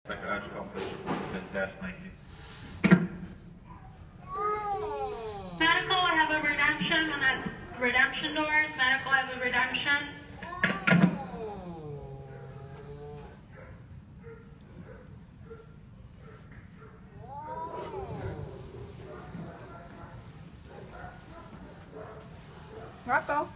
Medical, I have a redemption on that redemption doors. Medical, I have a redemption. Rocco.